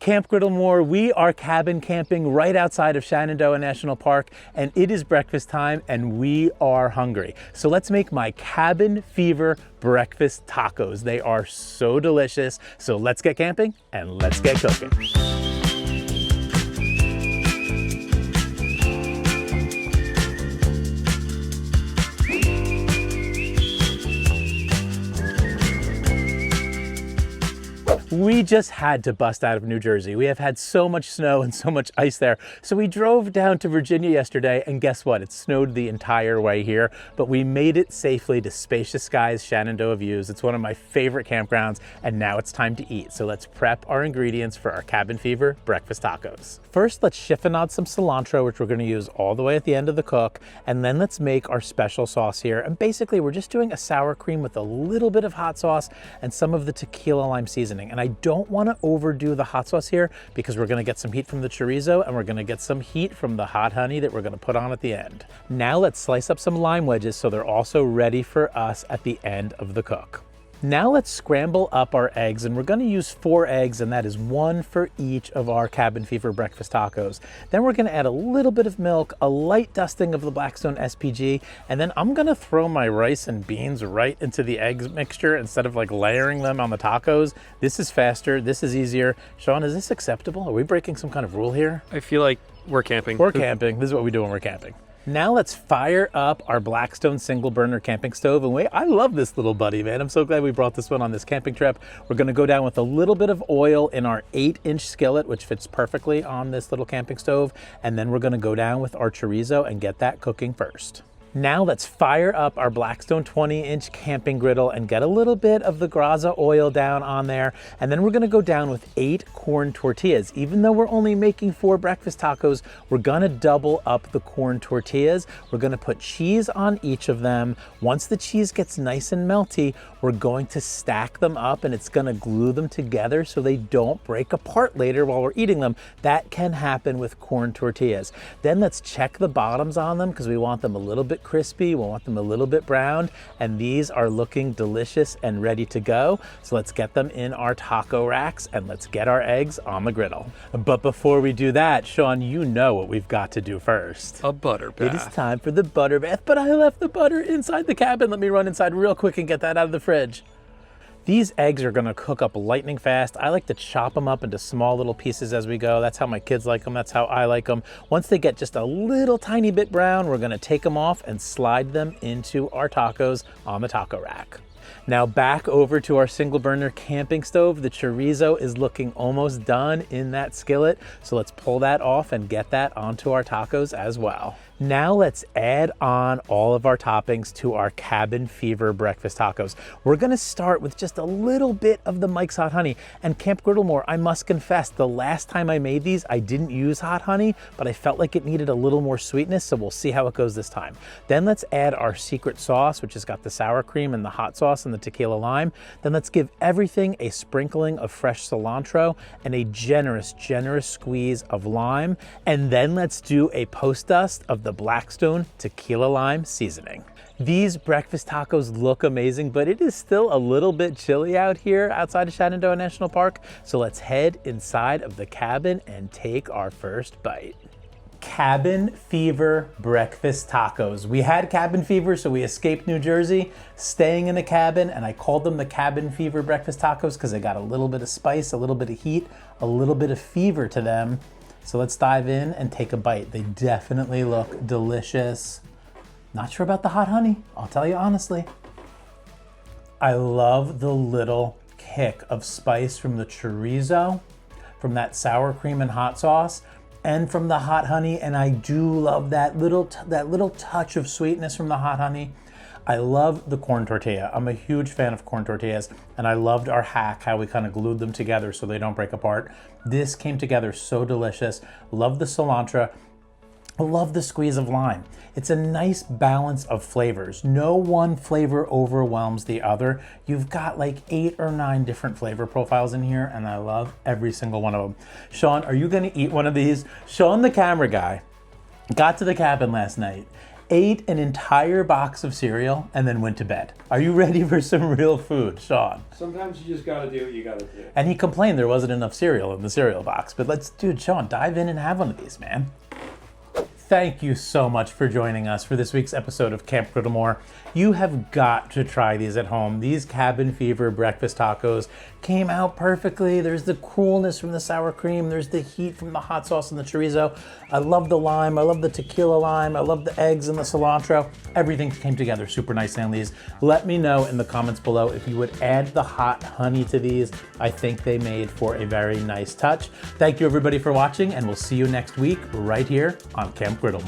Camp Griddle More, we are cabin camping right outside of Shenandoah National Park, and it is breakfast time and we are hungry. So let's make my cabin fever breakfast tacos. They are so delicious. So let's get camping and let's get cooking. We just had to bust out of New Jersey. We have had so much snow and so much ice there. So we drove down to Virginia yesterday, and guess what? It snowed the entire way here, but we made it safely to Spacious Skies Shenandoah Views. It's one of my favorite campgrounds, and now it's time to eat. So let's prep our ingredients for our cabin fever breakfast tacos. First, let's chiffonade some cilantro, which we're gonna use all the way at the end of the cook, and then let's make our special sauce here. And basically, we're just doing a sour cream with a little bit of hot sauce and some of the tequila lime seasoning. And I don't want to overdo the hot sauce here because we're going to get some heat from the chorizo and we're going to get some heat from the hot honey that we're going to put on at the end. Now let's slice up some lime wedges so they're also ready for us at the end of the cook. Now let's scramble up our eggs, and we're going to use 4 eggs, and that is 1 for each of our cabin fever breakfast tacos. Then we're going to add a little bit of milk, a light dusting of the Blackstone SPG, and then I'm going to throw my rice and beans right into the eggs mixture instead of like layering them on the tacos. This is faster, this is easier. Sean, is this acceptable? Are we breaking some kind of rule here? I feel like we're camping. We're camping. This is what we do when we're camping. Now let's fire up our Blackstone single burner camping stove. And I love this little buddy, man. I'm so glad we brought this one on this camping trip. We're gonna go down with a little bit of oil in our 8-inch skillet, which fits perfectly on this little camping stove. And then we're gonna go down with our chorizo and get that cooking first. Now let's fire up our Blackstone 20-inch camping griddle and get a little bit of the graza oil down on there. And then we're gonna go down with 8 corn tortillas. Even though we're only making 4 breakfast tacos, we're gonna double up the corn tortillas. We're gonna put cheese on each of them. Once the cheese gets nice and melty, we're going to stack them up and it's gonna glue them together so they don't break apart later while we're eating them. That can happen with corn tortillas. Then let's check the bottoms on them because we want them a little bit crispy, we want them a little bit browned, and these are looking delicious and ready to go. So let's get them in our taco racks and let's get our eggs on the griddle. But before we do that, Sean, you know what we've got to do first. A butter bath. It is time for the butter bath, but I left the butter inside the cabin. Let me run inside real quick and get that out of the fridge. These eggs are gonna cook up lightning fast. I like to chop them up into small little pieces as we go. That's how my kids like them, that's how I like them. Once they get just a little tiny bit brown, we're gonna take them off and slide them into our tacos on the taco rack. Now back over to our single burner camping stove. The chorizo is looking almost done in that skillet. So let's pull that off and get that onto our tacos as well. Now let's add on all of our toppings to our cabin fever breakfast tacos. We're gonna start with just a little bit of the Mike's Hot Honey. And Camp Griddle More, I must confess, the last time I made these, I didn't use hot honey, but I felt like it needed a little more sweetness, so we'll see how it goes this time. Then let's add our secret sauce, which has got the sour cream and the hot sauce and the tequila lime. Then let's give everything a sprinkling of fresh cilantro and a generous squeeze of lime. And then let's do a post dust of the Blackstone tequila lime seasoning. These breakfast tacos look amazing, but it is still a little bit chilly out here outside of Shenandoah National Park. So let's head inside of the cabin and take our first bite. Cabin fever breakfast tacos. We had cabin fever, so we escaped New Jersey, staying in a cabin, and I called them the cabin fever breakfast tacos because they got a little bit of spice, a little bit of heat, a little bit of fever to them. So let's dive in and take a bite. They definitely look delicious. Not sure about the hot honey, I'll tell you honestly. I love the little kick of spice from the chorizo, from that sour cream and hot sauce, and from the hot honey, and I do love that little touch of sweetness from the hot honey. I love the corn tortilla. I'm a huge fan of corn tortillas, and I loved our hack, how we kind of glued them together so they don't break apart. This came together so delicious. Love the cilantro. I love the squeeze of lime. It's a nice balance of flavors. No one flavor overwhelms the other. You've got like 8 or 9 different flavor profiles in here, and I love every single one of them. Sean, are you gonna eat one of these? Sean, the camera guy, got to the cabin last night, ate an entire box of cereal, and then went to bed. Are you ready for some real food, Sean? Sometimes you just gotta do what you gotta do. And he complained there wasn't enough cereal in the cereal box. But dude, Sean, dive in and have one of these, man. Thank you so much for joining us for this week's episode of Camp Griddle. You have got to try these at home. These cabin fever breakfast tacos came out perfectly. There's the coolness from the sour cream. There's the heat from the hot sauce and the chorizo. I love the lime. I love the tequila lime. I love the eggs and the cilantro. Everything came together super nicely on these. Let me know in the comments below if you would add the hot honey to these. I think they made for a very nice touch. Thank you everybody for watching, and we'll see you next week right here on Camp Griddle.